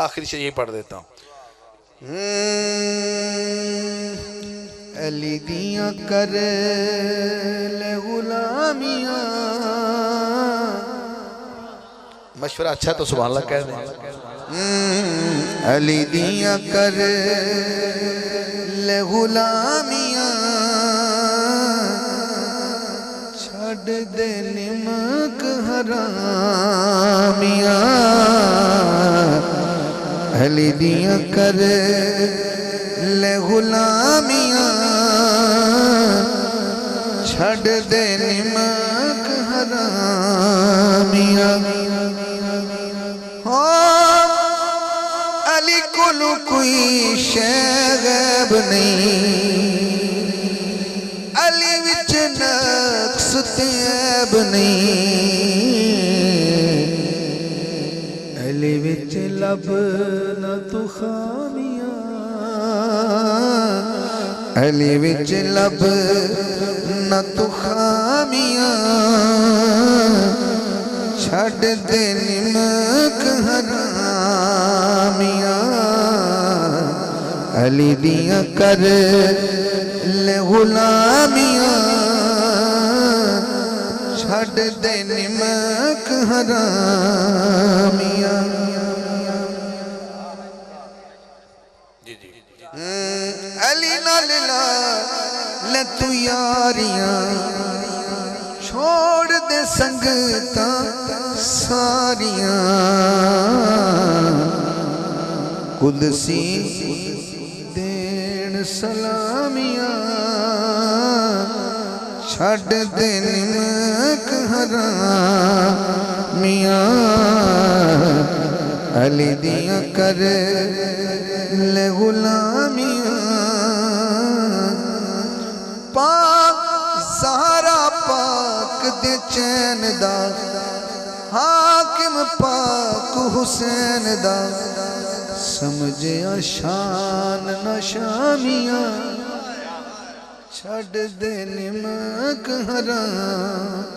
آخری سے یہی پڑھ دیتا ہوں. علی دیاں کر لے غلامیاں. مشورہ اچھا تو سبحان اللہ کہہ دیں. علی دیاں کر لے غلامیاں. چھڑ دے نمک حرامیاں. علی دیاں کر لے غلامیاں. چھڑ دے نمک حرامیاں. علی کولو کوئی شے غیب نہیں. علی وچ نقص تے عیب نہیں. علی وچ لب نہ تو خامیاں. علی وچ لب نہ تو خامیاں. چھڑ دے نمک حرامیاں. علی دیاں کر لے غلامیاں. چھڑ دے نمک حرامیاں. علی نال لے تو یاریاں. چھوڑ دے سنگتاں ساریاں. قدسی دین سلامیاں. چھڑ دے نمک حرامیاں. علی دیاں کر لے غلامیاں. پاک زہرا پاک دے چین دا. حاکم پاک حسین دا. سمجھیا شان نہ شامیاں. چھڑ دے نمک حرامیاں.